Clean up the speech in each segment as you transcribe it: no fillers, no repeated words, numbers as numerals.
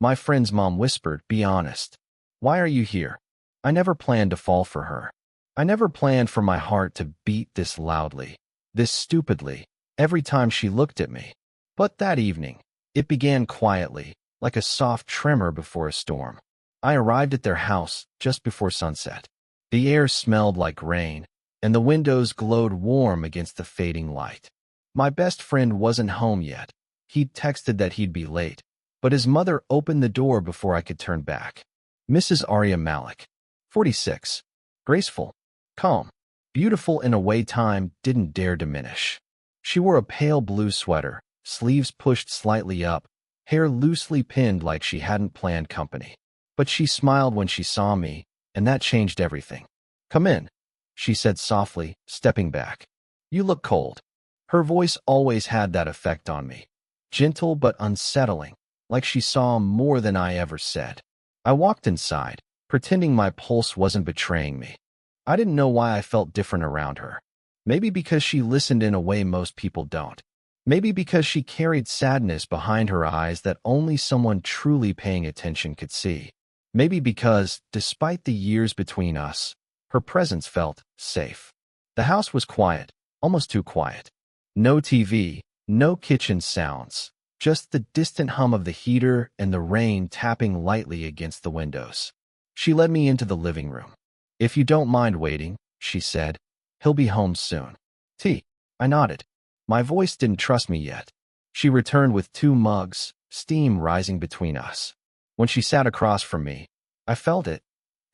My friend's mom whispered, "Be honest. Why are you here?" I never planned to fall for her. I never planned for my heart to beat this loudly, this stupidly, every time she looked at me. But that evening, it began quietly, like a soft tremor before a storm. I arrived at their house just before sunset. The air smelled like rain, and the windows glowed warm against the fading light. My best friend wasn't home yet. He'd texted that he'd be late, but his mother opened the door before I could turn back. Mrs. Arya Malik, 46, graceful, calm, beautiful in a way time didn't dare diminish. She wore a pale blue sweater, sleeves pushed slightly up, hair loosely pinned like she hadn't planned company. But she smiled when she saw me, and that changed everything. "Come in," she said softly, stepping back. "You look cold." Her voice always had that effect on me. Gentle but unsettling, like she saw more than I ever said. I walked inside, pretending my pulse wasn't betraying me. I didn't know why I felt different around her. Maybe because she listened in a way most people don't. Maybe because she carried sadness behind her eyes that only someone truly paying attention could see. Maybe because, despite the years between us, her presence felt safe. The house was quiet, almost too quiet. No TV, no kitchen sounds, just the distant hum of the heater and the rain tapping lightly against the windows. She led me into the living room. "If you don't mind waiting," she said, "he'll be home soon." "Tea." I nodded. My voice didn't trust me yet. She returned with 2 mugs, steam rising between us. When she sat across from me, I felt it.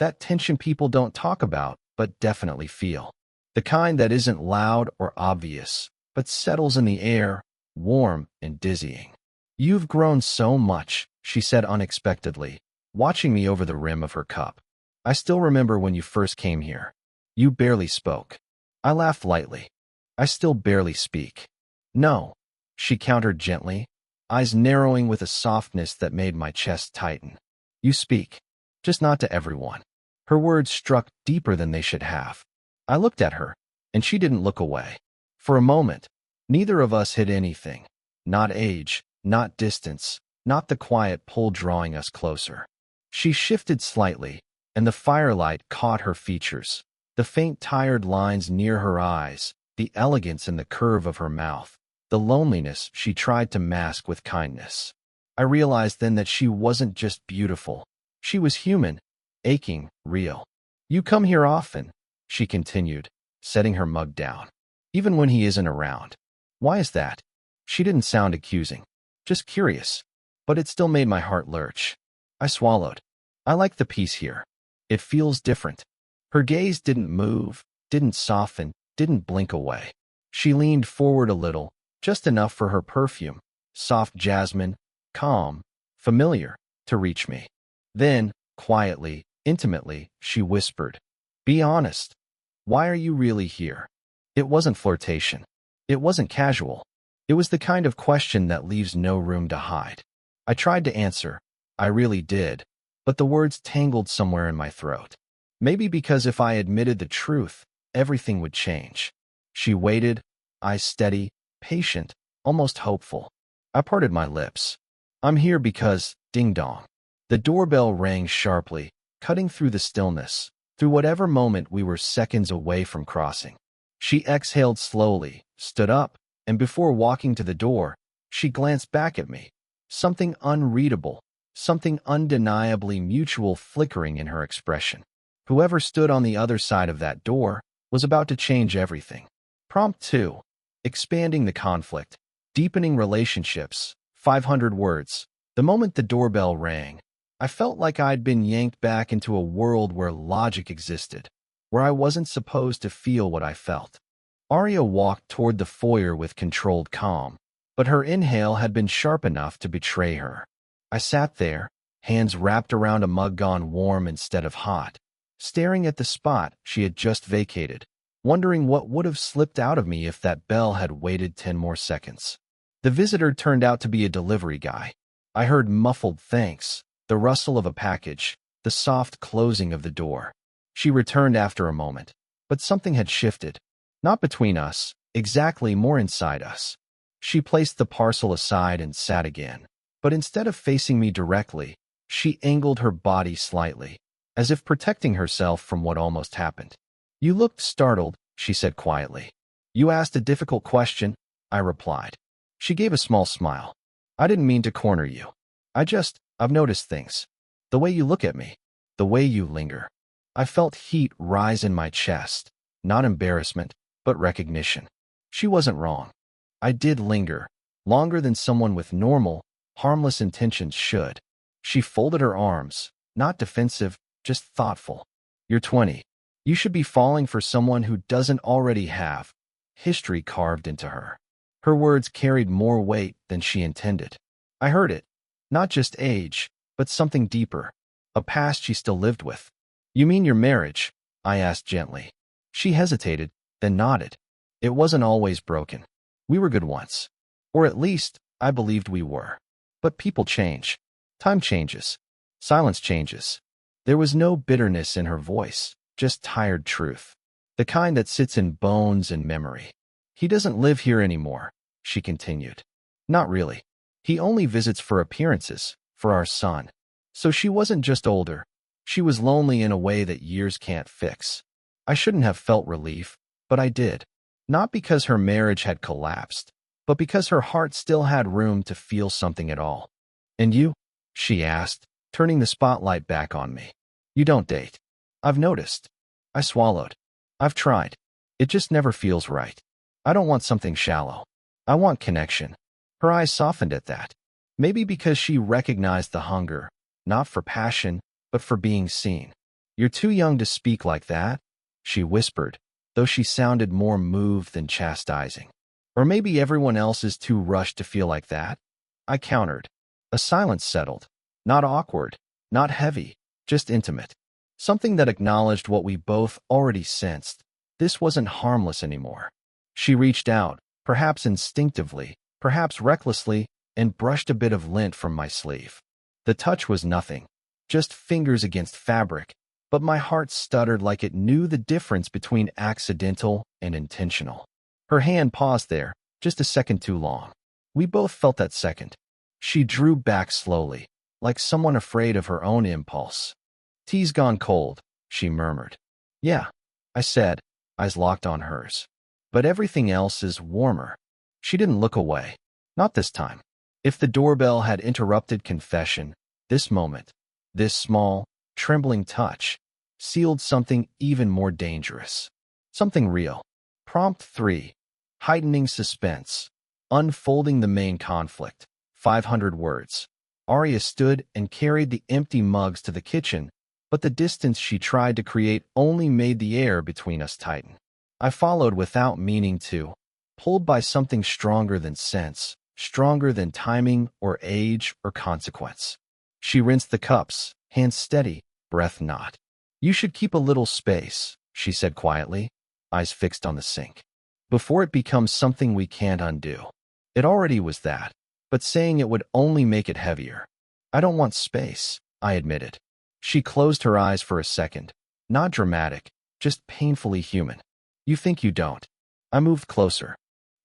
That tension people don't talk about, but definitely feel. The kind that isn't loud or obvious, but settles in the air, warm and dizzying. "You've grown so much," she said unexpectedly, watching me over the rim of her cup. "I still remember when you first came here. You barely spoke." I laughed lightly. "I still barely speak." "No," she countered gently, eyes narrowing with a softness that made my chest tighten. "You speak, just not to everyone." Her words struck deeper than they should have. I looked at her, and she didn't look away. For a moment, neither of us hid anything. Not age, not distance, not the quiet pull drawing us closer. She shifted slightly, and the firelight caught her features, the faint tired lines near her eyes, the elegance in the curve of her mouth, the loneliness she tried to mask with kindness. I realized then that she wasn't just beautiful. She was human, aching, real. "You come here often," she continued, setting her mug down. "Even when he isn't around. Why is that?" She didn't sound accusing, just curious, but it still made my heart lurch. I swallowed. "I like the peace here. It feels different." Her gaze didn't move, didn't soften, didn't blink away. She leaned forward a little, just enough for her perfume, soft jasmine, calm, familiar, to reach me. Then, quietly, intimately, she whispered, "Be honest. Why are you really here?" It wasn't flirtation. It wasn't casual. It was the kind of question that leaves no room to hide. I tried to answer. I really did. But the words tangled somewhere in my throat. Maybe because if I admitted the truth, everything would change. She waited, eyes steady, patient, almost hopeful. I parted my lips. "I'm here because, ding-dong." The doorbell rang sharply, cutting through the stillness, through whatever moment we were seconds away from crossing. She exhaled slowly, stood up, and before walking to the door, she glanced back at me. Something unreadable, something undeniably mutual flickering in her expression. Whoever stood on the other side of that door was about to change everything. Prompt 2. Expanding the conflict. Deepening relationships. 500 words. The moment the doorbell rang, I felt like I'd been yanked back into a world where logic existed, where I wasn't supposed to feel what I felt. Arya walked toward the foyer with controlled calm, but her inhale had been sharp enough to betray her. I sat there, hands wrapped around a mug gone warm instead of hot, staring at the spot she had just vacated, wondering what would have slipped out of me if that bell had waited 10 more seconds. The visitor turned out to be a delivery guy. I heard muffled thanks, the rustle of a package, the soft closing of the door. She returned after a moment, but something had shifted. Not between us, exactly, more inside us. She placed the parcel aside and sat again. But instead of facing me directly, she angled her body slightly, as if protecting herself from what almost happened. You looked startled, she said quietly. You asked a difficult question, I replied. She gave a small smile. I didn't mean to corner you. I've noticed things. The way you look at me. The way you linger. I felt heat rise in my chest. Not embarrassment, but recognition. She wasn't wrong. I did linger. Longer than someone with normal, harmless intentions should. She folded her arms. Not defensive, just thoughtful. You're 20. You should be falling for someone who doesn't already have history carved into her. Her words carried more weight than she intended. I heard it. Not just age, but something deeper. A past she still lived with. You mean your marriage? I asked gently. She hesitated, then nodded. It wasn't always broken. We were good once. Or at least, I believed we were. But people change. Time changes. Silence changes. There was no bitterness in her voice, just tired truth. The kind that sits in bones and memory. He doesn't live here anymore, she continued. Not really. He only visits for appearances, for our son. So she wasn't just older. She was lonely in a way that years can't fix. I shouldn't have felt relief, but I did. Not because her marriage had collapsed, but because her heart still had room to feel something at all. And you? She asked, turning the spotlight back on me. You don't date. I've noticed. I swallowed. I've tried. It just never feels right. I don't want something shallow. I want connection. Her eyes softened at that. Maybe because she recognized the hunger, not for passion, but for being seen. You're too young to speak like that, she whispered, though she sounded more moved than chastising. Or maybe everyone else is too rushed to feel like that? I countered. A silence settled. Not awkward, not heavy, just intimate. Something that acknowledged what we both already sensed. This wasn't harmless anymore. She reached out, perhaps instinctively, perhaps recklessly, and brushed a bit of lint from my sleeve. The touch was nothing, just fingers against fabric, but my heart stuttered like it knew the difference between accidental and intentional. Her hand paused there, just a second too long. We both felt that second. She drew back slowly, like someone afraid of her own impulse. Tea's gone cold, she murmured. Yeah, I said, eyes locked on hers. But everything else is warmer. She didn't look away. Not this time. If the doorbell had interrupted confession, this moment, this small, trembling touch, sealed something even more dangerous. Something real. Prompt 3. Heightening suspense. Unfolding the main conflict. 500 words. Arya stood and carried the empty mugs to the kitchen, but the distance she tried to create only made the air between us tighten. I followed without meaning to, pulled by something stronger than sense, stronger than timing or age or consequence. She rinsed the cups, hands steady, breath not. You should keep a little space, she said quietly, eyes fixed on the sink. Before it becomes something we can't undo. It already was that, but saying it would only make it heavier. I don't want space, I admitted. She closed her eyes for a second. Not dramatic, just painfully human. You think you don't. I moved closer.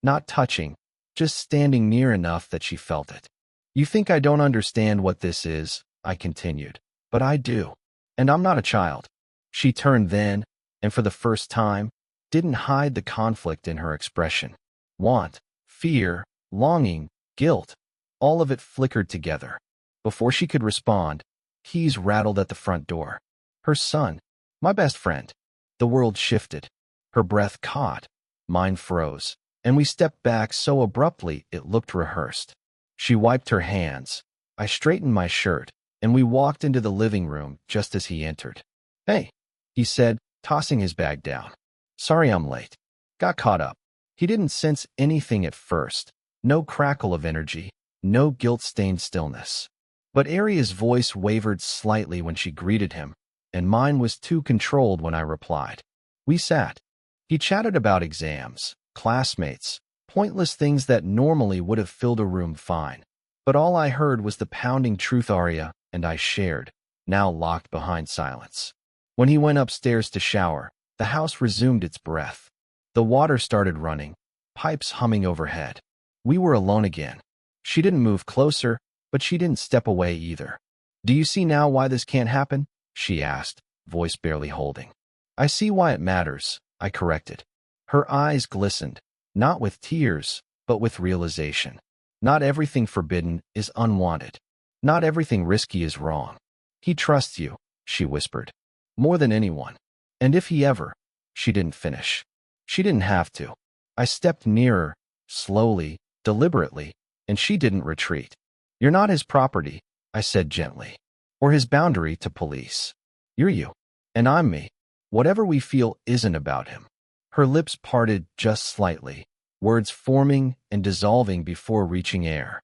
Not touching, just standing near enough that she felt it. You think I don't understand what this is, I continued. But I do. And I'm not a child. She turned then, and for the first time, didn't hide the conflict in her expression. Want, fear, longing, guilt, all of it flickered together. Before she could respond, keys rattled at the front door. Her son, my best friend. The world shifted. Her breath caught. Mine froze. And we stepped back so abruptly it looked rehearsed. She wiped her hands. I straightened my shirt, and we walked into the living room just as he entered. Hey, he said, tossing his bag down. Sorry I'm late. Got caught up. He didn't sense anything at first. No crackle of energy. No guilt-stained stillness. But Arya's voice wavered slightly when she greeted him, and mine was too controlled when I replied. We sat. He chatted about exams, classmates, pointless things that normally would have filled a room fine. But all I heard was the pounding truth Arya and I shared, now locked behind silence. When he went upstairs to shower, the house resumed its breath. The water started running, pipes humming overhead. We were alone again. She didn't move closer, But she didn't step away either. Do you see now why this can't happen? She asked, voice barely holding. I see why it matters, I corrected. Her eyes glistened, not with tears, but with realization. Not everything forbidden is unwanted. Not everything risky is wrong. He trusts you, she whispered. More than anyone. And if he ever... She didn't finish. She didn't have to. I stepped nearer, slowly, deliberately, and she didn't retreat. You're not his property, I said gently. Or his boundary to police. You're you. And I'm me. Whatever we feel isn't about him. Her lips parted just slightly, words forming and dissolving before reaching air.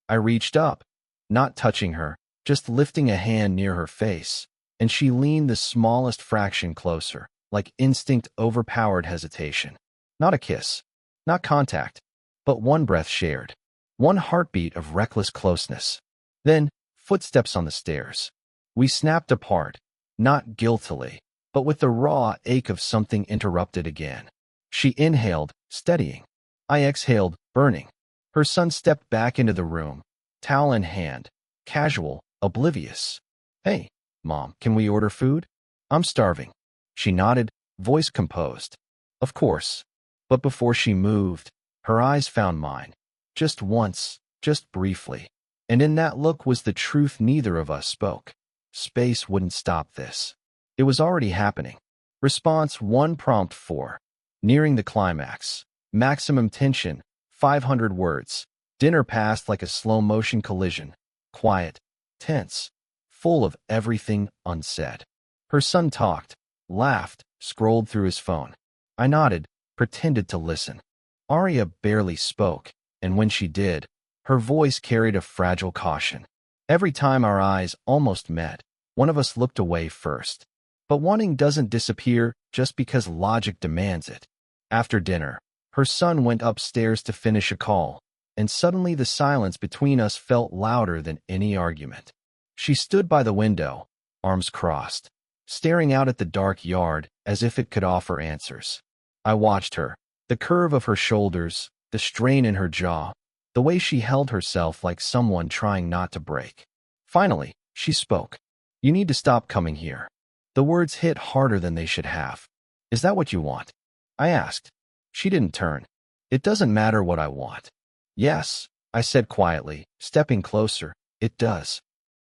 I reached up, not touching her, just lifting a hand near her face, and she leaned the smallest fraction closer, like instinct overpowered hesitation. Not a kiss, not contact, but one breath shared, one heartbeat of reckless closeness. Then, footsteps on the stairs. We snapped apart, not guiltily, but with the raw ache of something interrupted again. She inhaled, steadying. I exhaled, burning. Her son stepped back into the room, towel in hand, casual, oblivious. Hey, Mom, can we order food? I'm starving. She nodded, voice composed. Of course. But before she moved, her eyes found mine. Just once, just briefly. And in that look was the truth neither of us spoke. Space wouldn't stop this. It was already happening. Response 1, prompt 4. Nearing the climax. Maximum tension, 500 words. Dinner passed like a slow-motion collision. Quiet, tense, full of everything unsaid. Her son talked, laughed, scrolled through his phone. I nodded, pretended to listen. Arya barely spoke, and when she did, her voice carried a fragile caution. Every time our eyes almost met, one of us looked away first. But wanting doesn't disappear just because logic demands it. After dinner, her son went upstairs to finish a call, and suddenly the silence between us felt louder than any argument. She stood by the window, arms crossed, staring out at the dark yard as if it could offer answers. I watched her, the curve of her shoulders, the strain in her jaw, the way she held herself like someone trying not to break. Finally, she spoke. You need to stop coming here. The words hit harder than they should have. Is that what you want? I asked. She didn't turn. It doesn't matter what I want. Yes, I said quietly, stepping closer. It does.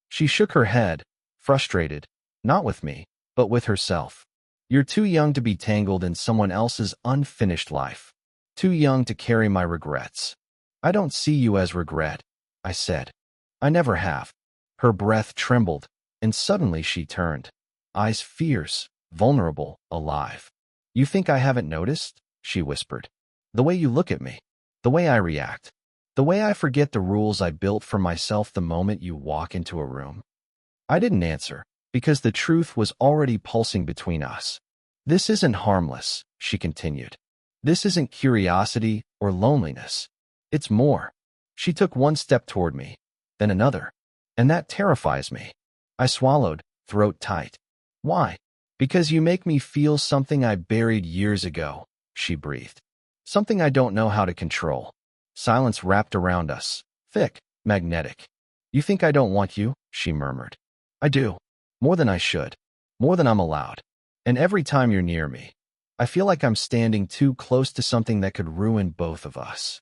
She shook her head, frustrated, not with me, but with herself. You're too young to be tangled in someone else's unfinished life. Too young to carry my regrets. I don't see you as regret, I said. I never have. Her breath trembled, and suddenly she turned. Eyes fierce, vulnerable, alive. You think I haven't noticed? She whispered. The way you look at me. The way I react. The way I forget the rules I built for myself the moment you walk into a room. I didn't answer, because the truth was already pulsing between us. This isn't harmless, she continued. This isn't curiosity or loneliness. It's more. She took one step toward me, then another. And that terrifies me. I swallowed, throat tight. Why? Because you make me feel something I buried years ago, she breathed. Something I don't know how to control. Silence wrapped around us, thick, magnetic. You think I don't want you? She murmured. I do. More than I should. More than I'm allowed. And every time you're near me, I feel like I'm standing too close to something that could ruin both of us.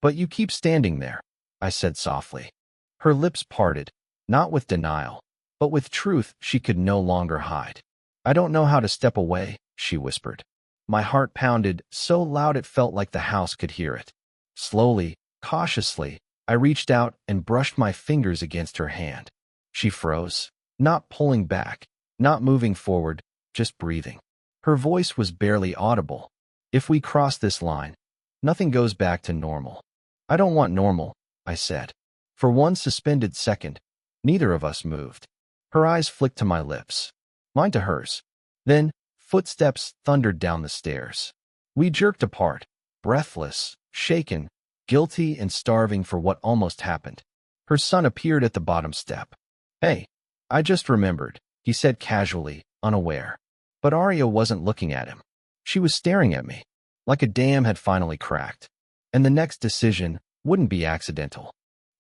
But you keep standing there, I said softly. Her lips parted, not with denial, but with truth she could no longer hide. I don't know how to step away, she whispered. My heart pounded so loud it felt like the house could hear it. Slowly, cautiously, I reached out and brushed my fingers against her hand. She froze, not pulling back, not moving forward, just breathing. Her voice was barely audible. If we cross this line, nothing goes back to normal. I don't want normal, I said. For one suspended second, neither of us moved. Her eyes flicked to my lips, mine to hers. Then, footsteps thundered down the stairs. We jerked apart, breathless, shaken, guilty and starving for what almost happened. Her son appeared at the bottom step. Hey, I just remembered, he said casually, unaware. But Arya wasn't looking at him. She was staring at me, like a dam had finally cracked. And the next decision wouldn't be accidental.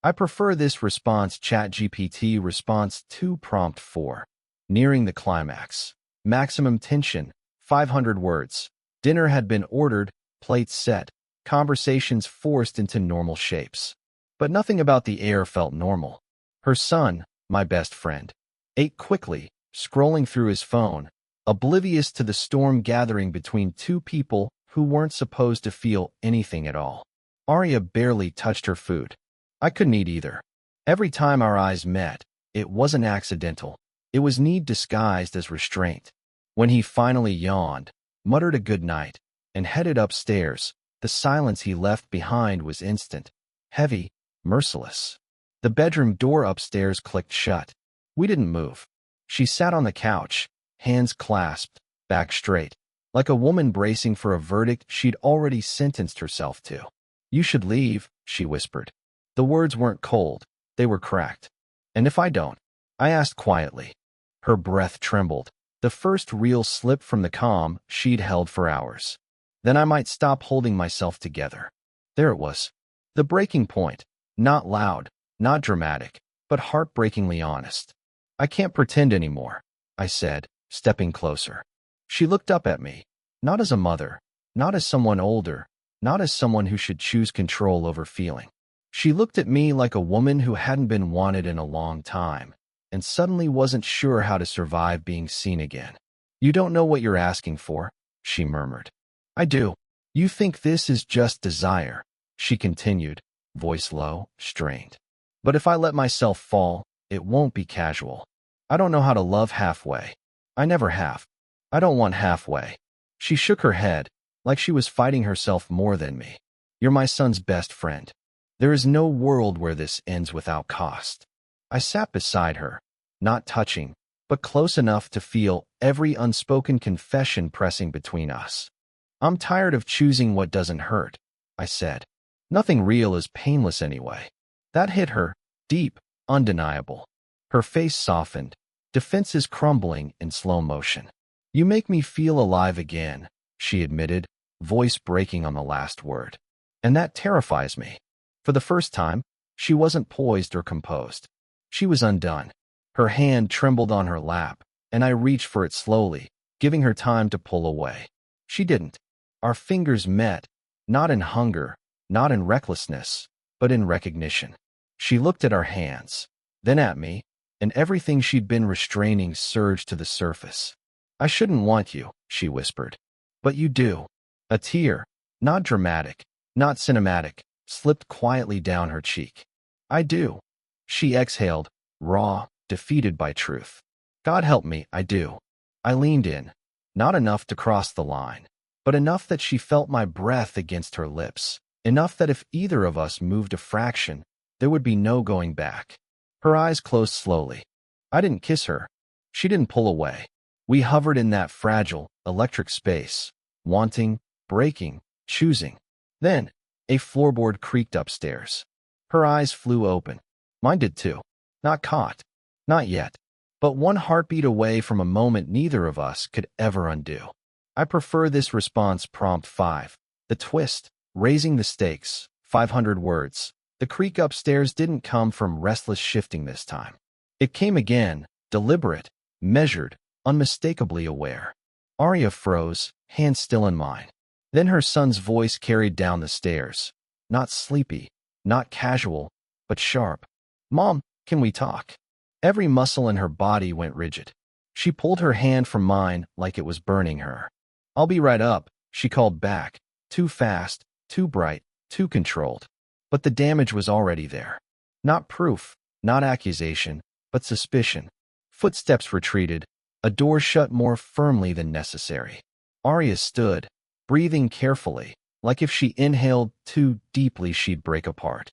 I prefer this response. ChatGPT response 2 prompt 4. Nearing the climax. Maximum tension, 500 words. Dinner had been ordered, plates set, conversations forced into normal shapes. But nothing about the air felt normal. Her son, my best friend, ate quickly, scrolling through his phone, oblivious to the storm gathering between two people who weren't supposed to feel anything at all. Arya barely touched her food. I couldn't eat either. Every time our eyes met, it wasn't accidental. It was need disguised as restraint. When he finally yawned, muttered a good night, and headed upstairs, the silence he left behind was instant, heavy, merciless. The bedroom door upstairs clicked shut. We didn't move. She sat on the couch, hands clasped, back straight, like a woman bracing for a verdict she'd already sentenced herself to. "You should leave," she whispered. The words weren't cold, they were cracked. "And if I don't?" I asked quietly. Her breath trembled, the first real slip from the calm she'd held for hours. "Then I might stop holding myself together." There it was. The breaking point. Not loud, not dramatic, but heartbreakingly honest. "I can't pretend anymore," I said, stepping closer. She looked up at me, not as a mother, not as someone older, not as someone who should choose control over feeling. She looked at me like a woman who hadn't been wanted in a long time, and suddenly wasn't sure how to survive being seen again. "You don't know what you're asking for," she murmured. "I do. You think this is just desire," she continued, voice low, strained. "But if I let myself fall, it won't be casual. I don't know how to love halfway. I never have. I don't want halfway." She shook her head, like she was fighting herself more than me. "You're my son's best friend. There is no world where this ends without cost." I sat beside her, not touching, but close enough to feel every unspoken confession pressing between us. "I'm tired of choosing what doesn't hurt," I said. "Nothing real is painless anyway." That hit her, deep, undeniable. Her face softened, defenses crumbling in slow motion. "You make me feel alive again," she admitted, voice breaking on the last word. "And that terrifies me." For the first time, she wasn't poised or composed. She was undone. Her hand trembled on her lap, and I reached for it slowly, giving her time to pull away. She didn't. Our fingers met, not in hunger, not in recklessness, but in recognition. She looked at our hands, then at me, and everything she'd been restraining surged to the surface. "I shouldn't want you," she whispered. "But you do." A tear, not dramatic, not cinematic, slipped quietly down her cheek. "I do." She exhaled, raw, defeated by truth. "God help me, I do." I leaned in, not enough to cross the line, but enough that she felt my breath against her lips, enough that if either of us moved a fraction, there would be no going back. Her eyes closed slowly. I didn't kiss her. She didn't pull away. We hovered in that fragile, electric space, wanting, breaking, choosing. Then, a floorboard creaked upstairs. Her eyes flew open. Mine did too. Not caught. Not yet. But one heartbeat away from a moment neither of us could ever undo. I prefer this response prompt 5. The twist, raising the stakes, 500 words. The creak upstairs didn't come from restless shifting this time. It came again, deliberate, measured, unmistakably aware. Arya froze, hand still in mine. Then her son's voice carried down the stairs. Not sleepy, not casual, but sharp. "Mom, can we talk?" Every muscle in her body went rigid. She pulled her hand from mine like it was burning her. "I'll be right up," she called back, too fast, too bright, too controlled. But the damage was already there. Not proof, not accusation, but suspicion. Footsteps retreated, a door shut more firmly than necessary. Arya stood, breathing carefully, like if she inhaled too deeply she'd break apart.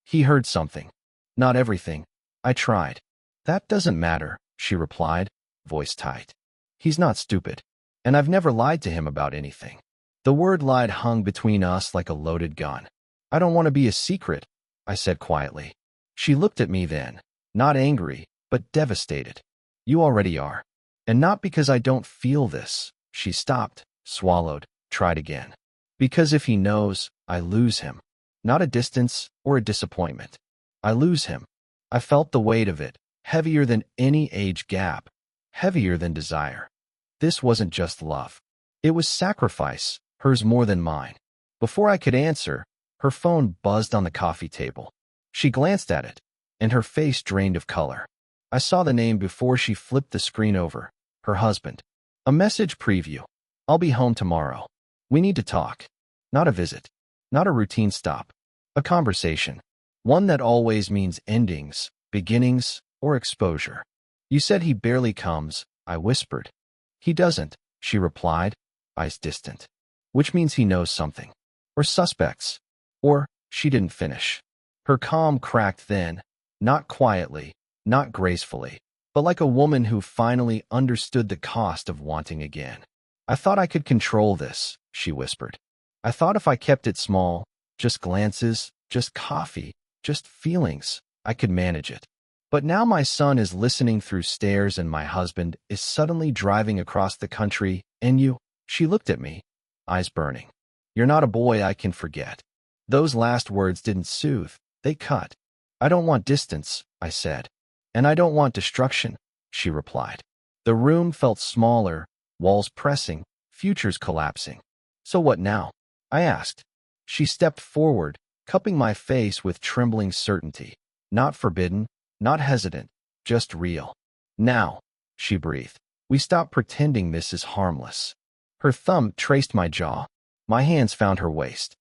"He heard something." "Not everything." I tried. "That doesn't matter," she replied, voice tight. "He's not stupid. And I've never lied to him about anything." The word lied hung between us like a loaded gun. "I don't want to be a secret," I said quietly. She looked at me then, not angry, but devastated. "You already are. And not because I don't feel this." She stopped, swallowed, tried again. "Because if he knows, I lose him. Not a distance or a disappointment. I lose him. I felt the weight of it, heavier than any age gap, heavier than desire. This wasn't just love. It was sacrifice, hers more than mine. Before I could answer, her phone buzzed on the coffee table. She glanced at it, and her face drained of color. I saw the name before she flipped the screen over. Her husband. A message preview. I'll be home tomorrow. We need to talk. Not a visit. Not a routine stop. A conversation. One that always means endings, beginnings, or exposure. You said he barely comes, I whispered. He doesn't, she replied, eyes distant. Which means he knows something. Or suspects. Or, she didn't finish. Her calm cracked then, not quietly, not gracefully, but like a woman who finally understood the cost of wanting again. I thought I could control this, she whispered. I thought if I kept it small, just glances, just coffee, just feelings, I could manage it. But now my son is listening through stairs and my husband is suddenly driving across the country, and you, she looked at me, eyes burning. You're not a boy I can forget. Those last words didn't soothe, they cut. I don't want distance, I said. And I don't want destruction, she replied. The room felt smaller, walls pressing, futures collapsing. So what now? I asked. She stepped forward, cupping my face with trembling certainty. Not forbidden, not hesitant, just real. Now, she breathed. We stop pretending this is harmless. Her thumb traced my jaw. My hands found her waist.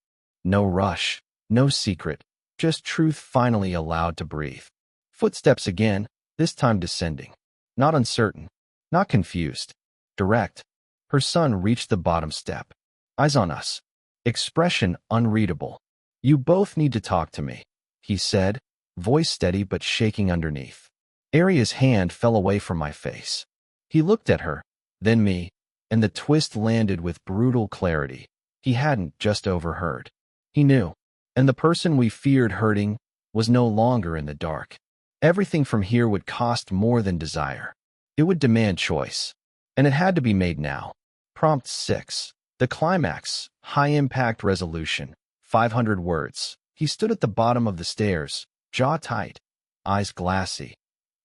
No rush, no secret, just truth finally allowed to breathe. Footsteps again, this time descending. Not uncertain, not confused. Direct. Her son reached the bottom step. Eyes on us. Expression unreadable. You both need to talk to me, he said, voice steady but shaking underneath. Aria's hand fell away from my face. He looked at her, then me, and the twist landed with brutal clarity. He hadn't just overheard. He knew. And the person we feared hurting was no longer in the dark. Everything from here would cost more than desire. It would demand choice. And it had to be made now. Prompt 6. The climax, high-impact resolution, 500 words. He stood at the bottom of the stairs, jaw tight, eyes glassy.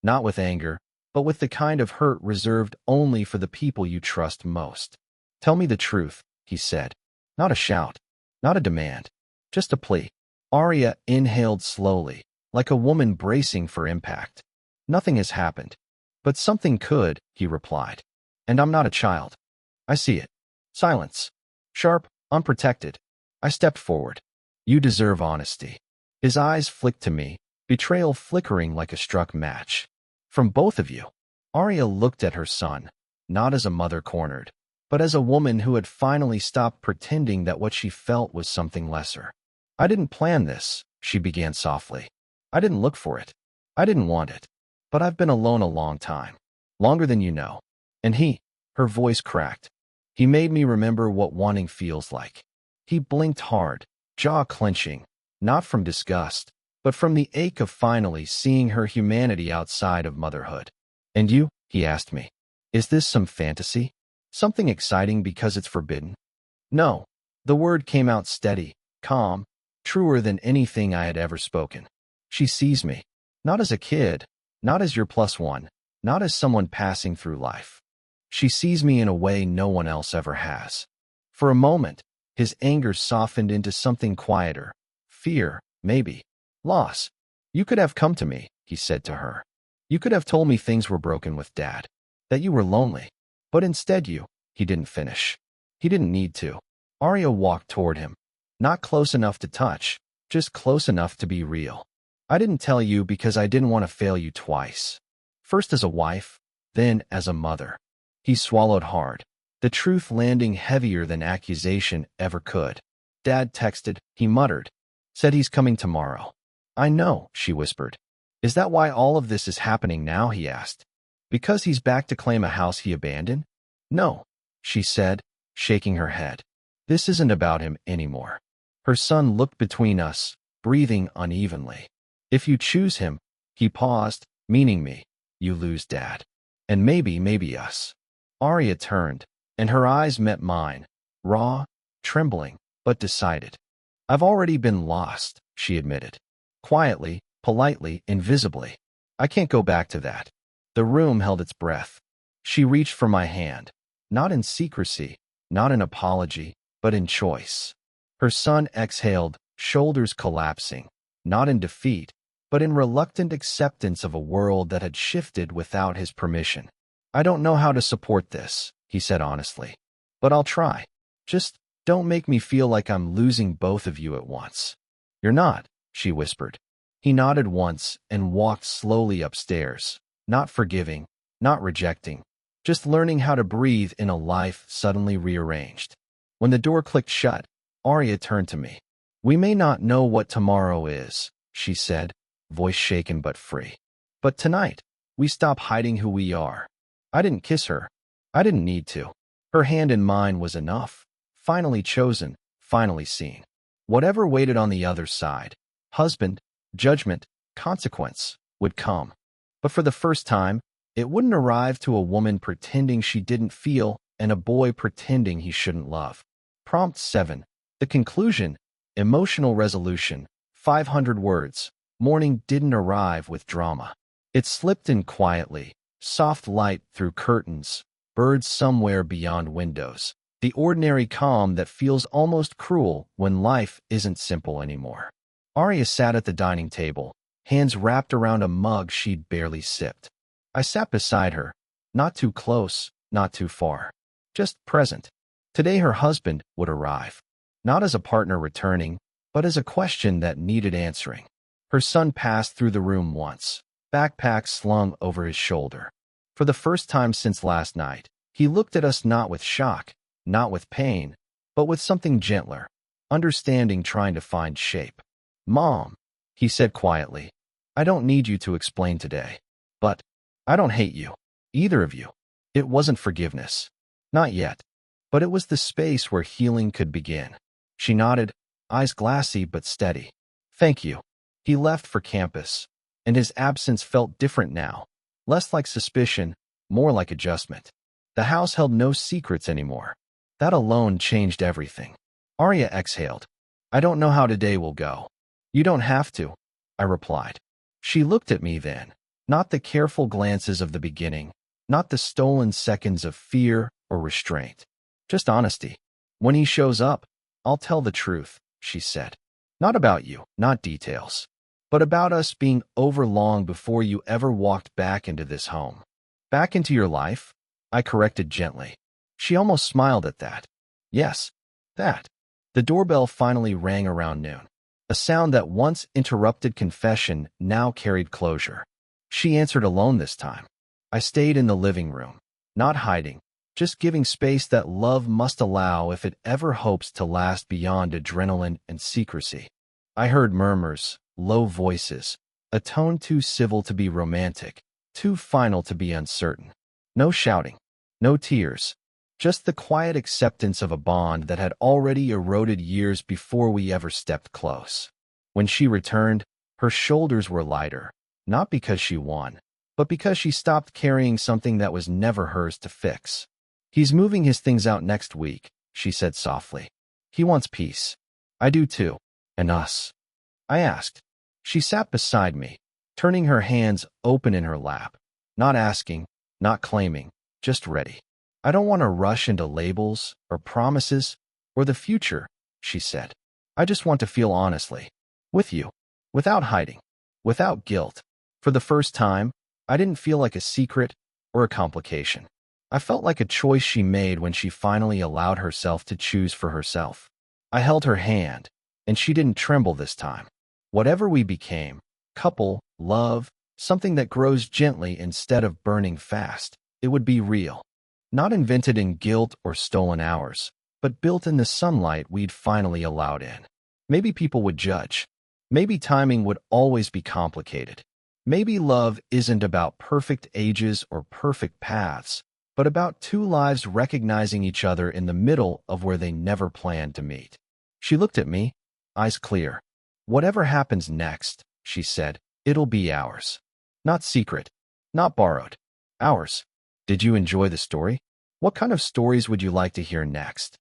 Not with anger, but with the kind of hurt reserved only for the people you trust most. Tell me the truth, he said. Not a shout, not a demand, just a plea. Aria inhaled slowly, like a woman bracing for impact. Nothing has happened. But something could, he replied. And I'm not a child. I see it. Silence. Sharp, unprotected. I stepped forward. You deserve honesty. His eyes flicked to me, betrayal flickering like a struck match. From both of you. Aria looked at her son, not as a mother cornered, but as a woman who had finally stopped pretending that what she felt was something lesser. I didn't plan this, she began softly. I didn't look for it. I didn't want it. But I've been alone a long time. Longer than you know. And her voice cracked. He made me remember what wanting feels like. He blinked hard, jaw clenching, not from disgust, but from the ache of finally seeing her humanity outside of motherhood. And you? He asked me. Is this some fantasy? Something exciting because it's forbidden? No. The word came out steady, calm, truer than anything I had ever spoken. She sees me. Not as a kid, not as your plus one, not as someone passing through life. She sees me in a way no one else ever has. For a moment, his anger softened into something quieter. Fear, maybe. Loss. You could have come to me, he said to her. You could have told me things were broken with Dad. That you were lonely. But instead he didn't finish. He didn't need to. Aria walked toward him. Not close enough to touch, just close enough to be real. I didn't tell you because I didn't want to fail you twice. First as a wife, then as a mother. He swallowed hard, the truth landing heavier than accusation ever could. Dad texted, he muttered. Said he's coming tomorrow. I know, she whispered. Is that why all of this is happening now, he asked. Because he's back to claim a house he abandoned? No, she said, shaking her head. This isn't about him anymore. Her son looked between us, breathing unevenly. If you choose him, he paused, meaning me, you lose Dad. And maybe us. Aria turned, and her eyes met mine, raw, trembling, but decided. I've already been lost, she admitted. Quietly, politely, invisibly. I can't go back to that. The room held its breath. She reached for my hand, not in secrecy, not in apology, but in choice. Her son exhaled, shoulders collapsing, not in defeat, but in reluctant acceptance of a world that had shifted without his permission. I don't know how to support this, he said honestly, but I'll try. Just don't make me feel like I'm losing both of you at once. You're not, she whispered. He nodded once and walked slowly upstairs, not forgiving, not rejecting, just learning how to breathe in a life suddenly rearranged. When the door clicked shut, Arya turned to me. We may not know what tomorrow is, she said, voice shaken but free. But tonight, we stop hiding who we are. I didn't kiss her. I didn't need to. Her hand in mine was enough. Finally chosen, finally seen. Whatever waited on the other side, husband, judgment, consequence, would come. But for the first time, it wouldn't arrive to a woman pretending she didn't feel and a boy pretending he shouldn't love. Prompt 7. The conclusion, emotional resolution, 500 words. Morning didn't arrive with drama. It slipped in quietly, soft light through curtains, birds somewhere beyond windows. The ordinary calm that feels almost cruel when life isn't simple anymore. Arya sat at the dining table, hands wrapped around a mug she'd barely sipped. I sat beside her, not too close, not too far, just present. Today her husband would arrive, not as a partner returning, but as a question that needed answering. Her son passed through the room once, backpack slung over his shoulder. For the first time since last night, he looked at us not with shock, not with pain, but with something gentler, understanding trying to find shape. Mom, he said quietly, I don't need you to explain today. But I don't hate you, either of you. It wasn't forgiveness. Not yet. But it was the space where healing could begin. She nodded, eyes glassy but steady. Thank you. He left for campus, and his absence felt different now, less like suspicion, more like adjustment. The house held no secrets anymore. That alone changed everything. Arya exhaled. I don't know how today will go. You don't have to, I replied. She looked at me then, not the careful glances of the beginning, not the stolen seconds of fear or restraint, just honesty. When he shows up, I'll tell the truth, she said. Not about you, not details, but about us being over long before you ever walked back into this home. Back into your life? I corrected gently. She almost smiled at that. Yes, that. The doorbell finally rang around noon. A sound that once interrupted confession now carried closure. She answered alone this time. I stayed in the living room, not hiding, just giving space that love must allow if it ever hopes to last beyond adrenaline and secrecy. I heard murmurs, low voices, a tone too civil to be romantic, too final to be uncertain. No shouting, no tears, just the quiet acceptance of a bond that had already eroded years before we ever stepped close. When she returned, her shoulders were lighter, not because she won, but because she stopped carrying something that was never hers to fix. He's moving his things out next week, she said softly. He wants peace. I do too. And us. I asked. She sat beside me, turning her hands open in her lap, not asking, not claiming, just ready. I don't want to rush into labels or promises or the future, she said. I just want to feel honestly. With you. Without hiding. Without guilt. For the first time, I didn't feel like a secret or a complication. I felt like a choice she made when she finally allowed herself to choose for herself. I held her hand, and she didn't tremble this time. Whatever we became, couple, love, something that grows gently instead of burning fast, it would be real. Not invented in guilt or stolen hours, but built in the sunlight we'd finally allowed in. Maybe people would judge. Maybe timing would always be complicated. Maybe love isn't about perfect ages or perfect paths, but about two lives recognizing each other in the middle of where they never planned to meet. She looked at me, eyes clear. Whatever happens next, she said, it'll be ours. Not secret, not borrowed. Ours. Did you enjoy the story? What kind of stories would you like to hear next?